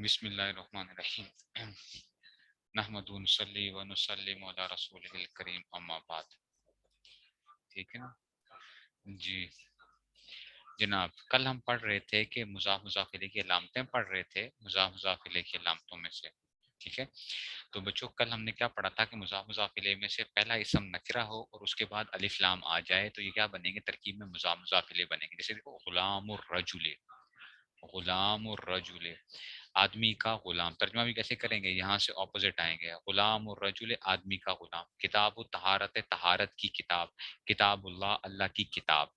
بسم اللہ الرحمن الرحیم نحمد ونصلی ونسلم علی رسول الکریم اما بعد. ٹھیک ہے نا جی جناب. کل ہم پڑھ رہے تھے کہ مضاف مضاف الیہ کی علامتیں پڑھ رہے تھے مضاف مضاف الیہ کی علامتوں میں سے. ٹھیک ہے. تو بچوں کل ہم نے کیا پڑھا تھا کہ مضاف مضاف الیہ میں سے پہلا اسم نکرہ ہو اور اس کے بعد الف لام آ جائے تو یہ کیا بنیں گے؟ ترکیب میں مضاف مضاف الیہ بنیں گے. جیسے دیکھو غلام الرجل، غلام الرجل آدمی کا غلام. ترجمہ بھی کیسے کریں گے؟ یہاں سے اپوزٹ آئیں گے. غلام الرجل آدمی کا غلام. کتاب الطہارت طہارت کی کتاب. کتاب اللہ اللہ کی کتاب.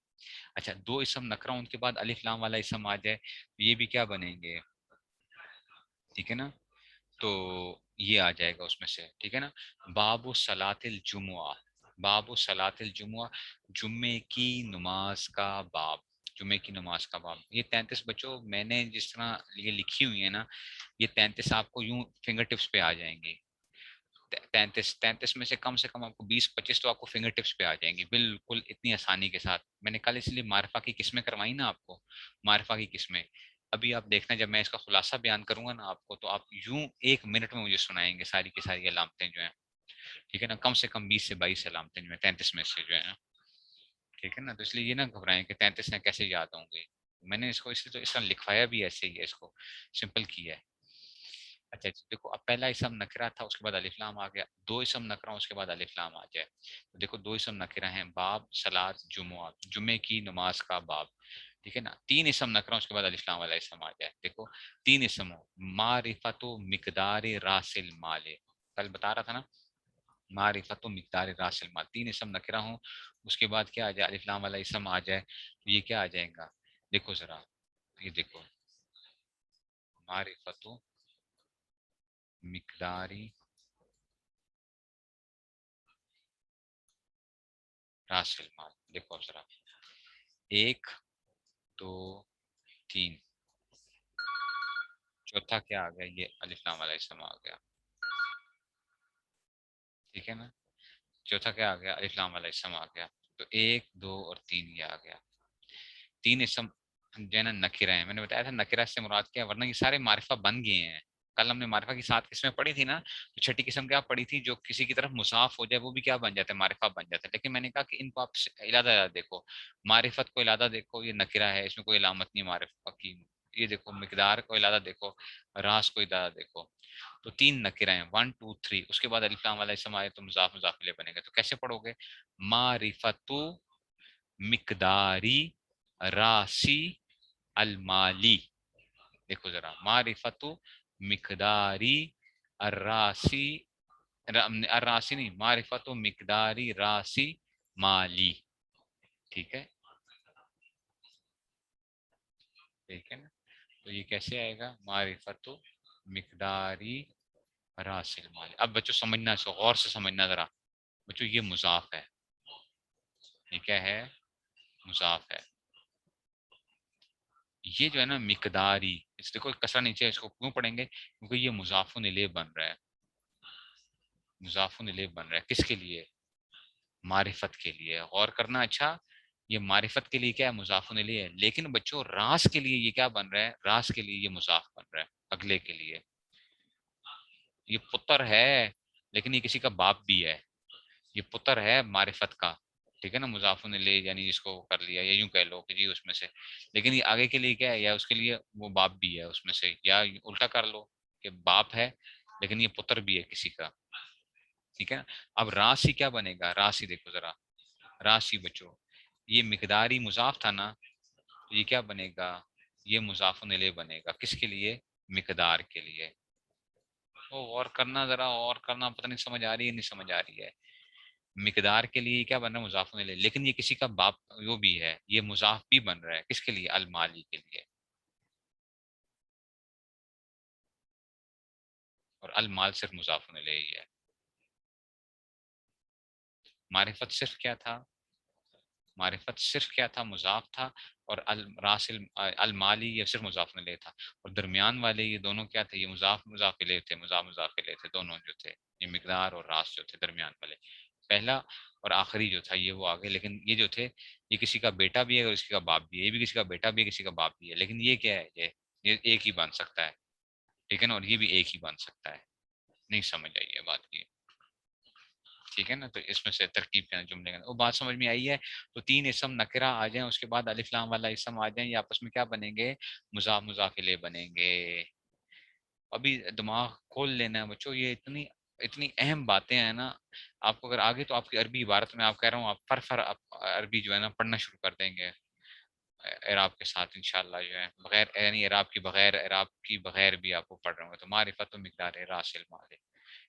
اچھا دو اسم نکرہ ان کے بعد الف لام والا اسم آ جائے یہ بھی کیا بنیں گے؟ ٹھیک ہے نا. تو یہ آ جائے گا اس میں سے. ٹھیک ہے نا. باب صلاۃ الجمعہ، باب صلاۃ الجمعہ جمعے کی نماز کا باب. جمعے کی نماز کا باب. یہ 33 بچوں میں نے جس طرح یہ لکھی ہوئی ہے نا، یہ 33 آپ کو یوں فنگر ٹپس پہ آ جائیں گی. 33 میں سے کم آپ کو 20-25 تو آپ کو فنگر ٹپس پہ آ جائیں گی بالکل اتنی آسانی کے ساتھ. میں نے کل اس لیے معرفہ کی قسمیں کروائی نا آپ کو، معرفہ کی قسمیں. ابھی آپ دیکھنا جب میں اس کا خلاصہ بیان کروں گا نا آپ کو تو آپ یوں 1 منٹ میں مجھے سنائیں گے ساری کی ساری علامتیں جو ہیں. ٹھیک ہے نا. کم سے کم 20 سے 22 علامتیں جو ہیں 33 میں سے جو ہے نا. ٹھیک ہے نا. تو اس لیے یہ نہ گھبرائیں کہ 33 میں کیسے یاد ہوں گے. میں نے اس کو اس لیے تو اس طرح لکھوایا بھی ایسے ہی ہے، اس کو سمپل کیا ہے. اچھا دیکھو اب پہلا اسم نکرہ تھا اس کے بعد الف لام آ گیا. دو اسم نکرہ اس کے بعد الف لام آ جائے. دیکھو دو اسم نکرہ ہیں باب صلاۃ جمعہ، جمعے کی نماز کا باب. ٹھیک ہے نا. تین اسم نکرہ اس کے بعد الف لام والا اسم آ جائے. دیکھو تین اسم ہو. معرفت و مقدار راس المال، کل بتا رہا تھا نا معرفت و مقدار راس المال. تین اسم نکرہ ہوں اس کے بعد کیا آ جائے؟ الف لام والا اسم آ جائے تو یہ کیا آ جائے گا؟ دیکھو ذرا یہ دیکھو معرفت و مقداری راس المال. دیکھو ذرا 1 2 3، چوتھا کیا آ گیا؟ یہ الف لام والا اسم آ گیا. ٹھیک ہے نا. چوتھا کیا آ گیا؟ الف لام والا اسم آ گیا. تو 1 2 اور 3 یہ آ گیا. تین اسم جو ہے نا نکرہ ہیں. میں نے بتایا تھا نکرہ سے مراد کیا ہے، ورنہ یہ سارے معرفہ بن گئے ہیں. کل ہم نے معرفہ کی 7 قسمیں پڑھی تھی نا، تو چھٹی قسم کیا پڑھی تھی؟ جو کسی کی طرف مضاف ہو جائے وہ بھی کیا بن جاتا ہے؟ معرفہ بن جاتا ہے. لیکن میں نے کہا کہ ان کو آپ علادہ دیکھو. معرفت کو علادہ دیکھو، یہ نکرہ ہے اس میں کوئی علامت نہیں معرفہ کی. یہ دیکھو مقدار کو علادہ دیکھو، راس کو علادہ دیکھو. تو تین نکرہ ہیں 1 2 3. اس کے بعد الف لام والا اسم آئے تو مضاف مضاف الیہ بنے گا. تو کیسے پڑھو گے؟ معرفت مقداری راسی المالی. دیکھو ذرا معرفت مقداری الراسی، الراسی نہیں، معرفت مقداری راسی مالی. ٹھیک ہے. ٹھیک ہے نا. تو یہ کیسے آئے گا؟ معرفت مقداری راس المالی. اب بچوں سمجھنا، اس کو غور سے سمجھنا ذرا. بچوں یہ مضاف ہے، یہ کیا ہے؟ مضاف ہے. یہ جو ہے نا مقداری، اس دیکھو کسرہ نیچے، اس کو کیوں پڑھیں گے؟ کیونکہ یہ مضاف الیہ بن رہا ہے. مضاف الیہ بن رہا ہے کس کے لیے؟ معرفت کے لیے. غور کرنا. اچھا یہ معرفت کے لیے کیا ہے؟ مضاف الیہ ہے. لیکن بچوں راس کے لیے یہ کیا بن رہا ہے؟ راس کے لیے یہ مضاف بن رہا ہے اگلے کے لیے. یہ پتر ہے لیکن یہ کسی کا باپ بھی ہے. یہ پتر ہے معرفت کا. ٹھیک ہے نا. مضاف الیہ یعنی جس کو کر لیا، یا یوں کہہ لو کہ جی اس میں سے. لیکن یہ آگے کے لیے کیا ہے؟ یا اس کے لیے وہ باپ بھی ہے اس میں سے، یا الٹا کر لو کہ باپ ہے لیکن یہ پتر بھی ہے کسی کا. ٹھیک ہے نا. اب راسی کیا بنے گا؟ راسی دیکھو ذرا. راسی بچو یہ مقداری مضاف تھا نا، تو یہ کیا بنے گا؟ یہ مضاف الیہ بنے گا. کس کے لیے؟ مقدار کے لیے. اور کرنا ذرا، اور کرنا. پتہ نہیں سمجھ آ رہی ہے نہیں سمجھ آ رہی ہے. مقدار کے لیے کیا بن رہا ہے؟ مضاف الیہ. لیکن یہ کسی کا باپ وہ بھی ہے، یہ مضاف بھی بن رہا ہے. کس کے لیے؟ المالی کے لیے. اور المال صرف مضاف الیہ ہی ہے. معرفت صرف کیا تھا؟ معرفت صرف کیا تھا؟ مضاف تھا. اور راس المالی یہ صرف مضاف الیہ تھا. اور درمیان والے یہ دونوں کیا تھے؟ یہ مضاف مضاف الیہ تھے، مضاف مضاف الیہ تھے دونوں جو تھے. یہ مقدار اور راس جو تھے درمیان والے. پہلا اور آخری جو تھا یہ وہ آگے. لیکن یہ جو تھے یہ کسی کا بیٹا بھی ہے اور کسی کا باپ بھی ہے. یہ بھی کسی کا بیٹا بھی ہے، کسی کا باپ بھی ہے. لیکن یہ کیا ہے؟ یہ ایک ہی بن سکتا ہے. ٹھیک ہے نا، اور یہ بھی ایک ہی بن سکتا ہے. نہیں سمجھ آئی ہے بات کی؟ ٹھیک ہے نا. تو اس میں سے ترکیب کے جملے کا وہ بات سمجھ میں آئی ہے. تو تین اسم نکرہ آ جائیں، اس کے بعد الف لام والا اسم آ جائیں، یہ آپس میں کیا بنیں گے؟ مضاف مضاف الیہ بنیں گے. ابھی دماغ کھول لینا ہے بچوں، یہ اتنی اتنی اہم باتیں ہیں نا. آپ کو اگر آگے تو آپ کی عربی عبارت میں آپ کہہ رہا ہوں، آپ فر عربی جو ہے نا پڑھنا شروع کر دیں گے اعراب کے ساتھ انشاءاللہ. جو ہے بغیر یعنی اعراب کی بغیر، اعراب کی بغیر بھی آپ کو پڑھ رہے ہوں گے. تو معرفت و مقدار راس المال،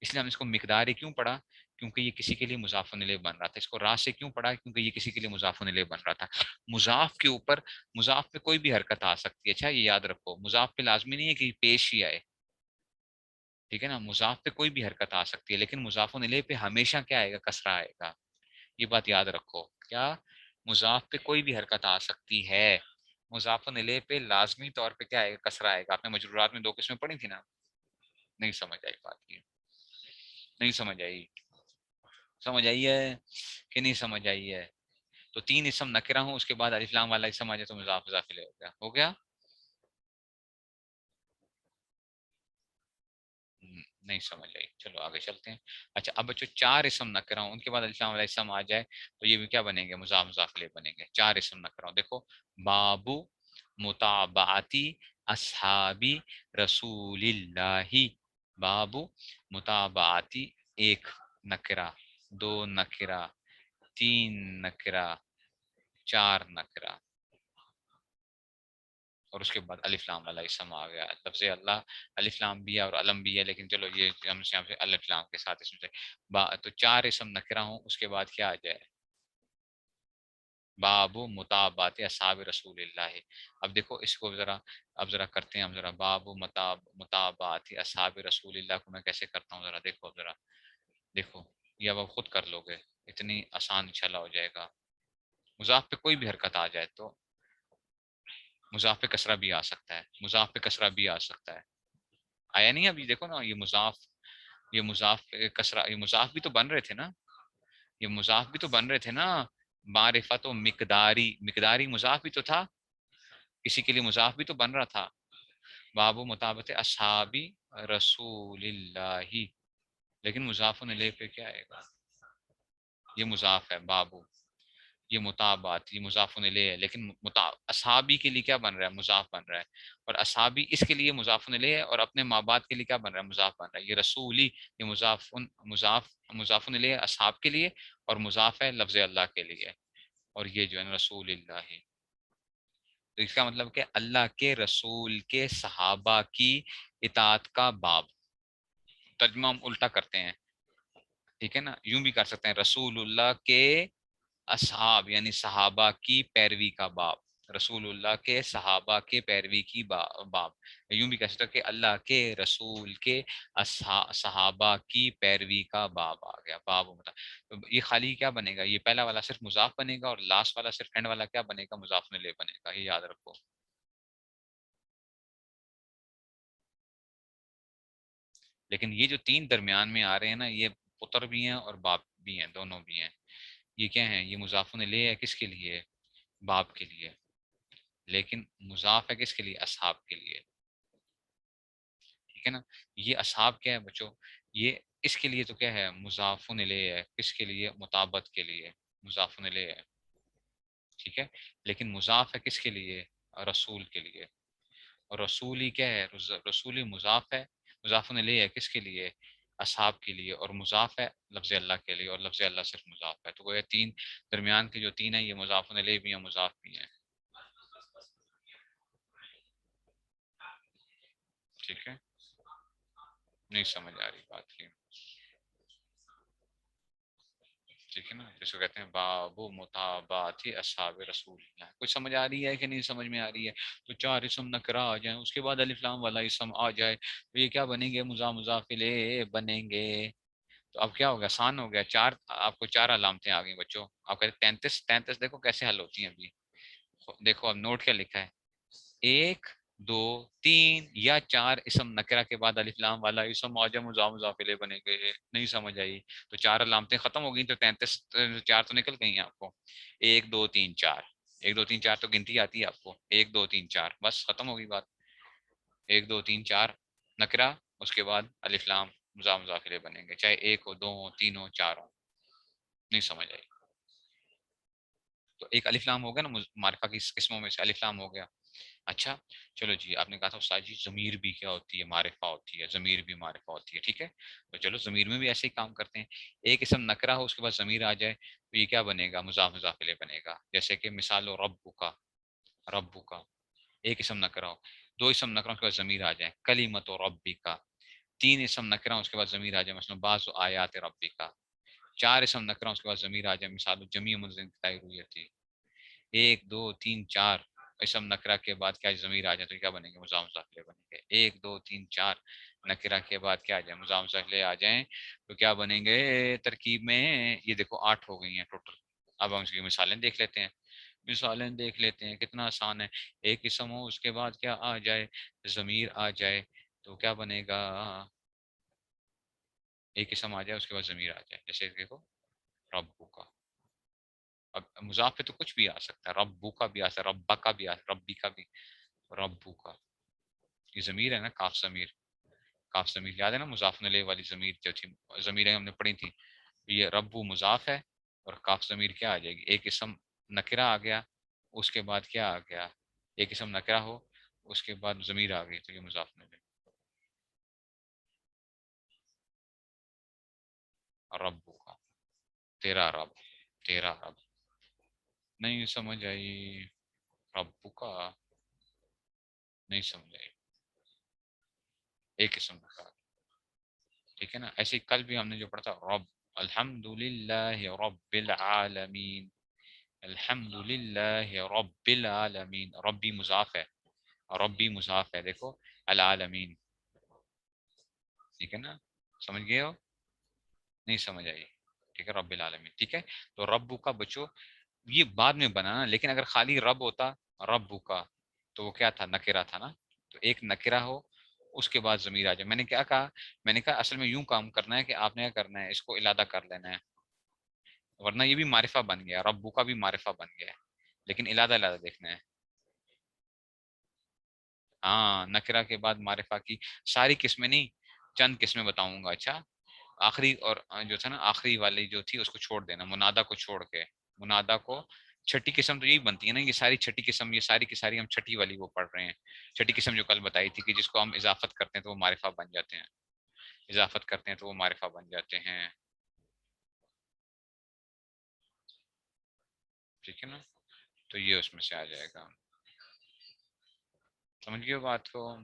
اس لیے ہم اس کو مقدار کیوں پڑھا؟ کیونکہ یہ کسی کے لیے مضاف الیہ بن رہا تھا. اس کو راس سے کیوں پڑھا؟ کیونکہ یہ کسی کے لیے مضاف الیہ بن رہا تھا. مضاف کے اوپر مضاف پہ کوئی بھی حرکت آ سکتی ہے. اچھا یہ یاد رکھو، مضاف پہ لازمی نہیں ہے کہ پیش ہی آئے. ٹھیک ہے نا، مضاف پہ کوئی بھی حرکت آ سکتی ہے، لیکن مضاف الیہ پہ ہمیشہ کیا آئے گا؟ کسرہ آئے گا. یہ بات یاد رکھو. کیا؟ مضاف پہ کوئی بھی حرکت آ سکتی ہے، مضاف الیہ پہ لازمی طور پہ کیا آئے گا؟ کسرہ آئے گا. آپ نے مجرورات میں دو قسمیں پڑھی تھی نا. نہیں سمجھ آئی بات کی؟ نہیں سمجھ آئی؟ سمجھ آئی ہے کہ نہیں سمجھ آئی ہے؟ تو تین اسم نکرہ ہوں، اس کے بعد الف لام والا اسم آ جائے تو مضاف مضاف الیہ ہو گیا. ہو گیا؟ نہیں سمجھ آئی. چلو آگے چلتے ہیں. اچھا اب بچوں چار اسم نکرہ ہوں، ان کے بعد الف لام والا اسم آ جائے تو یہ بھی کیا بنیں گے؟ مضاف مضاف الیہ بنیں گے. چار اسم نکرہ ہوں دیکھو، بابو متابعتی اصحابی رسول اللہ. بابو متابعتی ایک نکرہ، دو نکرہ، تین نکرہ، چار نکرہ، اور اس کے بعد الف لام والا اسم آ گیا. لفظ اللہ الف لام بھی ہے اور علم بھی ہے، لیکن چلو یہ ہم سے یہاں سے الف لام کے ساتھ اسم سے تو چار اسم نکرہ ہوں، اس کے بعد کیا آ جائے؟ باب مطابات اصحاب رسول اللہ. اب دیکھو اس کو ذرا، اب ذرا کرتے ہیں ہم ذرا. باب مطابات اصحاب رسول اللہ کو میں کیسے کرتا ہوں ذرا دیکھو. ذرا دیکھو، یہ اب خود کر لو گے، اتنی آسان انشاءاللہ ہو جائے گا. مضاف پہ کوئی بھی حرکت آ جائے تو مضاف پہ کسرہ بھی آ سکتا ہے، مضاف پہ کسرہ بھی آ سکتا ہے. آیا نہیں؟ ابھی دیکھو نا، یہ مضاف، یہ مضاف کسرہ، یہ مضاف بھی تو بن رہے تھے نا، یہ مضاف بھی تو بن رہے تھے نا. معرفت و مقداری، مقداری مضاف بھی تو تھا، کسی کے لیے مضاف بھی تو بن رہا تھا. باب مطابت اصحابی رسول اللہ، لیکن مضاف الیہ پہ کیا آئے گا؟ یہ مضاف ہے بابو، یہ مطابات، یہ مضاف الیہ ہے، لیکن اصحابی کے لیے کیا بن رہا ہے؟ مضاف بن رہا ہے. اور اصحابی اس کے لیے مضاف الیہ ہے، اور اپنے ماں باپ کے لیے کیا بن رہا ہے؟ مضاف بن رہا ہے. یہ رسولی، یہ مضاف الیہ اصحاب کے لیے، اور مضاف ہے لفظ اللہ کے لیے. اور یہ جو ہے رسول اللہ، تو اس کا مطلب کہ اللہ کے رسول کے صحابہ کی اطاعت کا باب. ترجمہ ہم الٹا کرتے ہیں. ٹھیک ہے نا، یوں بھی کر سکتے ہیں، رسول اللہ کے اصحاب یعنی صحابہ کی پیروی کا باب. رسول اللہ کے صحابہ کے پیروی کی باب. یوں بھی کہہ سکتے ہیں کہ اللہ کے رسول کے صحابہ کی پیروی کا باب آ گیا. باب تو یہ خالی کیا بنے گا؟ یہ پہلا والا صرف مضاف بنے گا، اور لاسٹ والا صرف اینڈ والا کیا بنے گا؟ مضاف الیہ بنے گا. یہ یاد رکھو. لیکن یہ جو تین درمیان میں آ رہے ہیں نا، یہ پتر بھی ہیں اور باپ بھی ہیں، دونوں بھی ہیں. یہ کیا ہیں؟ یہ مضاف الیہ ہے کس کے لیے؟ باپ کے لیے. لیکن مضاف ہے کس کے لیے؟ اصحاب کے لیے. ٹھیک ہے نا. یہ اصحاب کیا ہے بچوں؟ یہ اس کے لیے تو کیا ہے؟ مضاف الیہ ہے. کس کے لیے؟ مطابت کے لیے مضاف الیہ ہے. ٹھیک ہے. لیکن مضاف ہے کس کے لیے؟ رسول کے لیے. اور رسولی کیا ہے؟ رسولی مضاف ہے، مضاف الیہ ہے کس کے لیے؟ اصحاب کے لیے. اور مضاف ہے لفظ اللہ کے لیے، اور لفظ اللہ صرف مضاف ہے. تو وہ تین درمیان کے جو تین ہیں، یہ مضاف الیہ بھی ہیں، مضاف بھی ہیں. ٹھیک ہے. نہیں سمجھ آ رہی بات کی؟ ٹھیک ہے نا. جس کو کہتے ہیں باب مطابات اصحاب رسول اللہ. کچھ سمجھ آ رہی ہے کہ نہیں سمجھ میں آ رہی ہے؟ تو چار اسم نکرہ آ جائیں، اس کے بعد الف لام والا اسم آ جائے تو یہ کیا بنیں گے؟ مضاف مضاف الیہ بنیں گے. تو اب کیا ہوگا؟ آسان ہو گیا. چار آپ کو چار علامتیں آ گئی بچوں. آپ کہتے 33 دیکھو کیسے حل ہوتی ہیں ابھی. دیکھو اب نوٹ کیا لکھا ہے، ایک، دو، تین یا چار اسم نکرہ کے بعد الف لام والا اسم آ جائے مضاف مضاف الیہ بنے گے. نہیں سمجھ آئی؟ تو چار علامتیں ختم ہو گئی، تو 33 چار تو نکل گئی ہیں آپ کو. ایک دو تین چار، ایک دو تین چار تو گنتی آتی ہے آپ کو. ایک دو تین چار، بس ختم ہو گئی بات. ایک دو تین چار. نکرا اس کے بعد الف لام مضاف مضاف الیہ بنیں گے، چاہے ایک ہو، دو ہو، تین ہو، چار ہو. نہیں سمجھ آئی؟ تو ایک الف لام ہو گیا نا، معرفہ کی قسموں میں سے الف لام ہو گیا. اچھا چلو جی، آپ نے کہا تھا استاد جی ضمیر بھی کیا ہوتی ہے؟ معرفہ ہوتی ہے. ضمیر بھی معرفہ ہوتی ہے، ٹھیک ہے. تو چلو ضمیر میں بھی ایسے ہی کام کرتے ہیں. ایک اسم نکرا ہو اس کے بعد ضمیر آ جائے تو یہ کیا بنے گا؟ مضاف مضاف الیہ بنے گا. جیسے کہ مثال ہو ربو کا، ربو کا ایک اسم نکرا ہو. دو اسم نکرا اس کے بعد ضمیر آ جائے کلیمت ربی کا. تین اسم نکرا اس کے بعد ضمیر آ جائے مثلا بعض آیات ربی کا. چار اسم نکرا اس کے بعد ضمیر آ جائے مثال جمیع منزل رویتی. ایک دو تین چار اسم نکرا کے بعد کیا ضمیر آ جائے تو کیا بنے گے؟ مضاف مضاف الیہ بنیں گے. ایک دو تین چار نکرا کے بعد کیا آ جائے؟ مضاف مضاف الیہ آ جائیں تو کیا بنیں گے ترکیب میں؟ یہ دیکھو 8 ہو گئی ہیں ٹوٹل. اب ہم اس کی مثالیں دیکھ لیتے ہیں. مثالیں دیکھ لیتے ہیں، کتنا آسان ہے. ایک اسم ہو اس کے بعد کیا آ جائے؟ ضمیر آ جائے تو کیا بنے گا؟ ایک اسم آ جائے اس کے بعد ضمیر آ جائے. جیسے دیکھو ربو کا. اب مضاف پہ تو کچھ بھی آ سکتا ہے، ربو کا بھی آ سکتا ہے، ربا کا بھی آ سکتا ہے، ربی کا بھی. ربو کا یہ ضمیر ہے نا، کاف ضمیر. کاف ضمیر یاد ہے نا، مضاف الیہ والی ضمیر جو تھی، ضمیریں ہم نے پڑھی تھی. یہ ربو مضاف ہے اور کاف ضمیر کیا آ جائے گی؟ ایک اسم نکرہ آ گیا اس کے بعد کیا آ گیا؟ ایک اسم نکرہ ہو اس کے بعد ضمیر آ گئی تو یہ مضاف الیہ. ربو کا، تیرا رب، تیرا رب. نہیں سمجھ آئی؟ ربو کا نہیں سمجھ آئی. ایک قسم کا، ٹھیک ہے نا. ایسے کل بھی ہم نے جو پڑھا تھا رب، الحمد للہ رب العالمین، الحمد للہ رب العالمین. ربی مضاف ہے، ربی مضاف ہے. دیکھو العالمین، ٹھیک ہے نا. سمجھ گئے ہو؟ نہیں سمجھ آئی؟ ٹھیک ہے رب العالمین، ٹھیک ہے. تو ربو کا بچو یہ بعد میں بنانا، لیکن اگر خالی رب ہوتا ربو کا تو وہ کیا تھا؟ نکرہ تھا نا. تو ایک نکرہ ہو اس کے بعد ضمیر آ جائے. میں نے کیا کہا؟ میں نے کہا اصل میں یوں کام کرنا ہے کہ آپ نے کیا کرنا ہے، اس کو علادہ کر لینا ہے. ورنہ یہ بھی معرفہ بن گیا، ربو کا بھی معرفہ بن گیا ہے، لیکن علادہ علادہ دیکھنا ہے. ہاں نکرہ کے بعد معرفہ کی ساری قسمیں نہیں، چند قسمیں بتاؤں گا. اچھا آخری اور جو تھا نا آخری والی جو تھی اس کو چھوڑ دینا، منادہ کو چھوڑ کے. منادہ کو چھٹی قسم تو یہی بنتی ہے نا، یہ ساری چھٹی قسم، یہ ساری کی ساری ہم چھٹی والی وہ پڑھ رہے ہیں. چھٹی قسم جو کل بتائی تھی کہ جس کو ہم اضافت کرتے ہیں تو وہ معرفہ بن جاتے ہیں، اضافت کرتے ہیں تو وہ معرفہ بن جاتے ہیں. ٹھیک ہے نا. تو یہ اس میں سے آ جائے گا. سمجھ گئے بات کو؟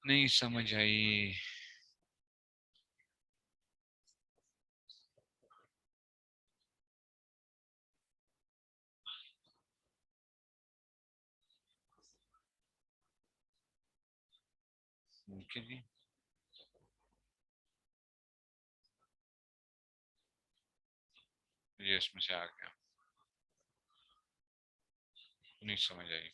نہیں سمجھ آئی؟ ٹھیک ہے جی. یہ اس میں سے آ گیا. نہیں سمجھ آئی؟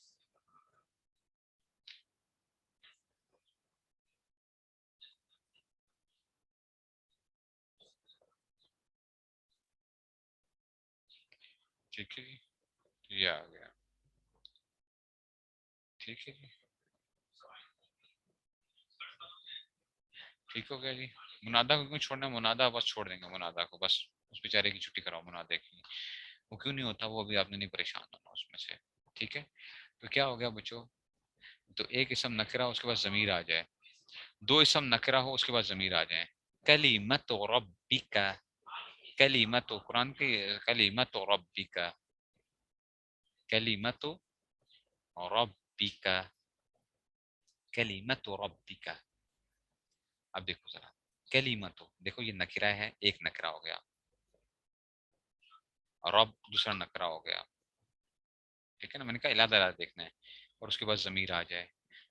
ٹھیک ہے جی. یہ آ گیا. ٹھیک ہے جی. ٹھیک ہو گیا جی. منادہ کو کیوں چھوڑنا ہے؟ منادہ بس چھوڑ دیں گے منادہ کو، بس اس بیچارے کی چھٹی کراؤ منادے کی. وہ کیوں نہیں ہوتا؟ وہ ابھی آپ نے نہیں پریشان ہونا اس میں سے. ٹھیک ہے. تو کیا ہو گیا بچوں؟ تو ایک اسم نکرہ اس کے بعد ضمیر آ جائے، دو اسم نکرہ ہو اس کے بعد ضمیر آ جائیں. کلیمت ربک، کلیمت قرآن کی، کلیمت ربک، کلیمت ربک، کلیمت ربک. اب دیکھو ذرا کلیمت، دیکھو یہ نکرہ ہے، ایک نکرہ ہو گیا، رب دوسرا نکرہ ہو گیا. ٹھیک ہے نا. میں نے کہا علادہ علادہ دیکھنا ہے. اور اس کے بعد ضمیر آ جائے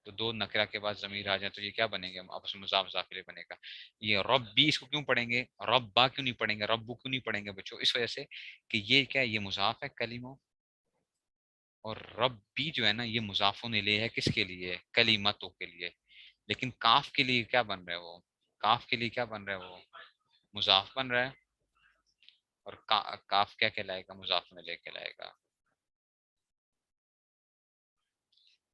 تو دو نکرہ کے بعد ضمیر آ جائے تو یہ کیا بنے گا؟ آپس میں مضاف مضاف الیہ بنے گا. یہ رب بھی اس کو کیوں پڑھیں گے؟ ربا کیوں نہیں پڑھیں گے؟ ربو کیوں نہیں پڑھیں گے بچوں؟ اس وجہ سے کہ یہ کیا ہے؟ یہ مضاف ہے کلیموں، اور رب بھی جو ہے نا یہ مضاف الیہ ہے. کس کے لیے؟ کلیمتوں کے لیے. لیکن کاف کے لیے کیا بن رہا ہے وہ؟ کاف کے لیے کیا بن رہا ہے وہ؟ مضاف بن رہا ہے. اور کاف کیا کہلائے گا؟ مضاف الیہ کہلائے گا.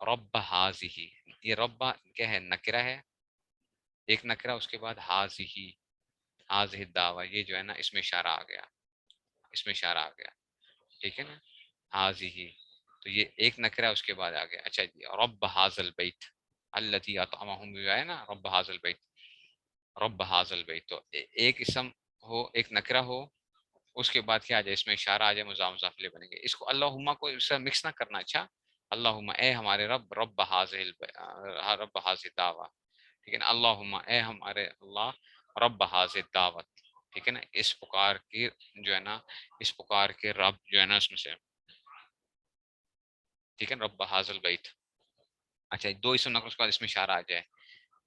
رب حاضی، یہ رب کیا ہے؟ نکرہ ہے، ایک نکرہ، اس کے بعد حاضی، حاضی الدعوہ، یہ جو ہے نا اس میں اشارہ آ گیا، اس میں اشارہ آ گیا، ٹھیک ہے نا، حاضی، تو یہ ایک نکرہ اس کے بعد آ گیا. اچھا جی، رب حاض البیت الذی اطعمہم، جو ہے نا رب حاض البیت، رب حاض البیت، تو ایک اسم ہو، ایک نکرہ ہو، اس کے بعد کیا آ جائے؟ اس میں اشارہ آ جائے، مضاف مضاف الیہ بنے گے. اس کو اللہم کو اس سے مکس نہ کرنا. اچھا، اللہم اے ہمارے رب، رب حاضہ رب حاضہ دعوت، ٹھیک ہے نا، اللہم اے ہمارے اللہ، رب حاضہ دعوت، ٹھیک ہے نا، اس پکار کی جو ہے نا، اس پکار کے رب جو ہے نا اس میں سے، ٹھیک ہے، رب حاض البیت. اچھا، دو اسم نکرہ اس کے بعد اس میں اشارہ آ جائے،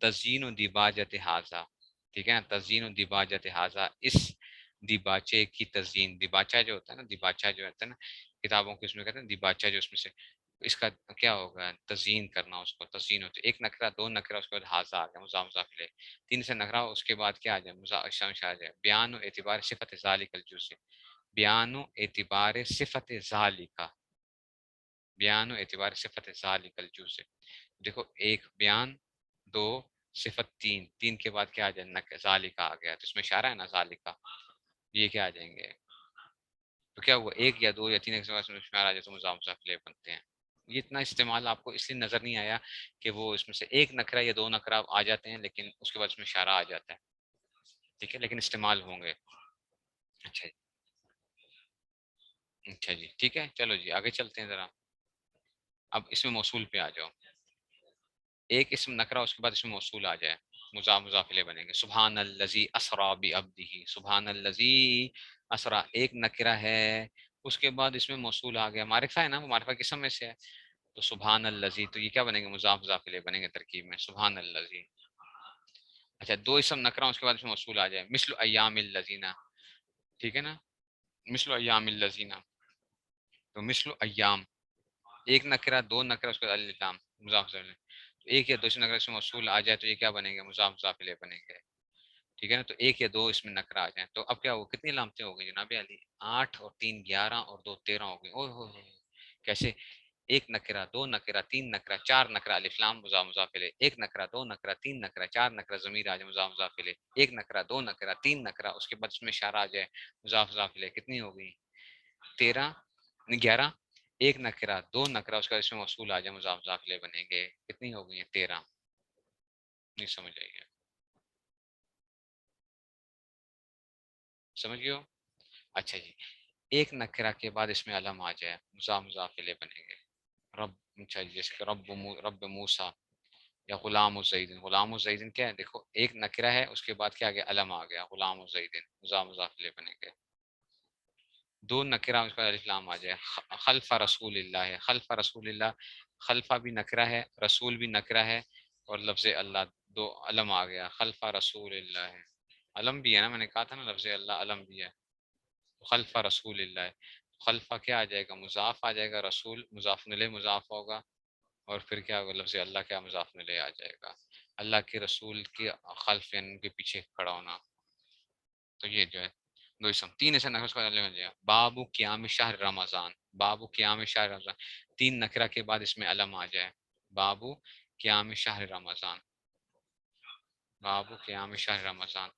تزیین و دیباجت حاضہ، ٹھیک ہے نا، تزیین و دیباجت حاضہ، اس دیباچے کی تزیین، دیباچہ جو ہوتا ہے نا، دیباچہ جو ہوتا ہے نا کتابوں کے اس میں کہتے ہیں دیباچہ، جو اس میں سے اس کا کیا ہوگا؟ تزیین کرنا، اس کو تزیین ہوتی ہے. ایک نکرہ، دو نکرہ، اس کے بعد حاضہ آ گیا، مضاف مضاف الیہ. تین سے نکرہ، اس کے بعد کیا آ جائے؟ مضاف آ جائے. بیان و اعتبار صفت ذالک الجزء، بیان و اعتبار صفت ذالک، بیان و اعتبار صفت ذالک الجزء. دیکھو، ایک بیان، دو صفت، تین، تین کے بعد کیا آ جائے؟ ذالک آ گیا، تو اس میں اشارہ ہے نا ذالک، یہ کیا آ جائیں گے؟ تو کیا ہوا؟ ایک یا دو یا تین ایک اشارہ آ جائے تو مضاف مضاف الیہ بنتے ہیں. یہ اتنا استعمال آپ کو اس لیے نظر نہیں آیا کہ وہ اس میں سے ایک نکرہ یا دو نکرہ آ جاتے ہیں، لیکن اس کے بعد اس میں اشارہ آ جاتا ہے، ٹھیک ہے، لیکن استعمال ہوں گے. اچھا جی، اچھا جی، ٹھیک ہے، چلو جی آگے چلتے ہیں ذرا. اب اس میں موصول پہ آ جاؤ. ایک اسم نکرہ، اس کے بعد اس میں موصول آ جائے، مضاف مضاف الیہ بنیں گے. سبحان الذی اسری بعبدہ، سبحان الذی اسری، ایک نکرہ ہے، اس کے بعد اس میں موصول آ گیا، معرفہ ہے نا، وہ معرفہ کس میں سے ہے، تو سبحان الذی، تو یہ کیا بنیں گے؟ مضاف مضاف الیہ بنیں گے ترکیب میں، سبحان الذی. اچھا، دو اسم نکرہ، اس کے بعد اس میں موصول آ جائے، مثل ایام الذین، ٹھیک ہے نا، مثل ایام الذین، تو مثل ایام، ایک نکرہ، دو نکرہ، اس کے بعد الف لام، مضاف مضاف الیہ. ایک یا دو اسم نکرہ سے موصول آ جائے تو یہ کیا بنیں گے؟ مضاف مضاف الیہ بنیں گے، ٹھیک ہے نا. تو ایک یا دو اس میں نکرہ آ جائیں تو اب کیا ہو؟ کتنی علامتیں ہو گئی جناب علی؟ 8 اور 3 11 اور 2 13 ہو گئی. اوہ ہو، کیسے؟ ایک نکرہ، دو نکرہ، تین نکرہ، چار نکرہ، الف لام مضاف مضاف الیہ، ایک نکرہ، دو نکرہ، تین نکرہ، چار نکرہ، ضمیر آ جائے مضاف مضاف الیہ، ایک نکرہ، دو نکرہ، تین نکرہ، اس کے بعد اس میں اشارہ آ جائے مضاف مضاف الیہ. کتنی ہو گئی؟ 13، 11، ایک نکرہ، دو نکرہ، اس کا اس میں موصول آ جائے مضاف مضاف الیہ بنیں گے. کتنی ہو گئی ہیں؟ 13. نہیں سمجھ آئیے؟ سمجھ گئے ہو؟ اچھا جی، ایک نکرہ کے بعد اس میں علم آ جائے، مضاف مضاف الیہ بنیں گے. رب، اچھا جی، جیسے کہ رب موسیٰ، یا غلام الزیدن. غلام الزیدن کیا ہے؟ دیکھو، ایک نکرہ ہے، اس کے بعد کیا آ گیا؟ علم آ گیا، غلام الزیدن، مضاف مضاف الیہ بنیں گے. دو نکرہ، اس کا الف لام آ جائے، خلف رسول اللہ ہے، خلف رسول اللہ، خلفہ بھی نکرہ ہے، رسول بھی نکرہ ہے، اور لفظ اللہ، دو علم آ گیا، خلف رسول اللہ ہے، علم بھی ہے نا، میں نے کہا تھا نا لفظ اللہ علم بھی ہے. خلف رسول اللہ، خلفہ کیا آ جائے گا؟ مضاف آ جائے گا، رسول مضاف الیہ مضاف ہوگا، اور پھر کیا ہوگا؟ لفظ اللہ کیا مضاف الیہ آ جائے گا. اللہ کے رسول کے خلف، یعنی ان کے پیچھے کھڑا ہونا. تو یہ جو ہے دو اسم، تین اسم نکرہ کو ہو جائے. باب قیام شہر رمضان، باب قیام شہر رمضان، تین نکرہ کے بعد اس میں علم آ جائے، باب قیام شہر رمضان، باب قیام شہر رمضان،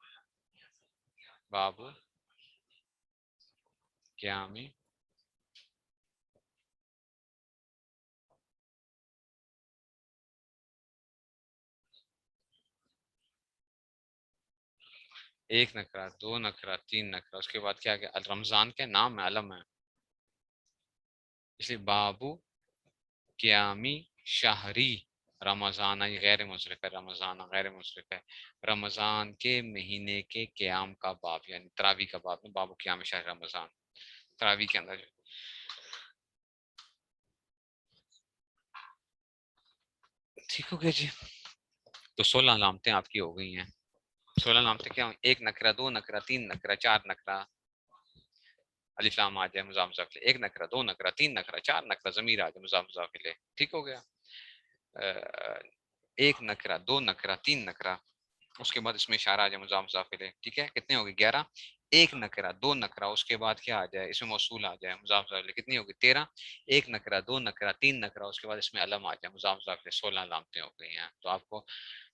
باب قیام. ایک نکرہ، دو نکرہ، تین نکرہ، اس کے بعد کیا گیا؟ رمضان کے نام ہے، علم ہے، اس لیے بابو قیامی شہری رمضان، یہ غیر مصرف ہے، رمضان غیر مصرف ہے، رمضان کے مہینے کے قیام کا باب، یعنی تراویح کا باب ہے، باب قیام شہر رمضان، تراویح کے اندر. ٹھیک ہو گیا جی. تو 16 علامتیں آپ کی ہو گئی ہیں. 16 علامتیں کیا ہوئی؟ ایک نکرہ، دو نکرہ، تین نکرہ، چار نکرہ، الف لام آ جائے مضاف مضاف الیہ، ایک نکرہ، دو نکرہ، تین نکرہ، چار نکرہ، ضمیر آ جائے مضاف مضاف الیہ. ٹھیک ہو گیا؟ ایک نکرہ، دو نکرہ، تین نکرہ، اس کے بعد اس میں اشارہ آ جائے مضاف مضاف الیہ. ٹھیک ہے، کتنے ہو گئے؟ 11. ایک نکرہ دو نکرہ اس کے بعد کیا آ جائے اس میں موصول آ جائے مضاف مضاف الیہ کتنی ہوگی 13. ایک نکرہ دو نکرہ تین نکرہ اس کے بعد اس میں علم آ جائے مضاف مضاف الیہ 16 علامتیں ہو گئی ہیں. تو آپ کو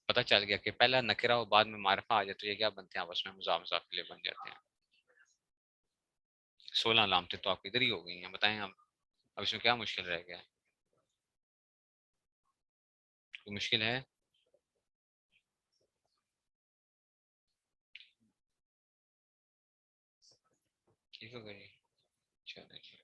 پتہ چل گیا کہ پہلا نکرہ اور بعد میں معرفہ آ جائے تو یہ کیا بنتے ہیں آپس میں مضاف مضاف الیہ بن جاتے ہیں. 16 علامتیں تو آپ ادھر ہی ہو گئی ہیں. بتائیں اب اس میں کیا مشکل رہ گیا؟ کوئی مشکل ہے؟ ٹھیک ہو گئی. چلو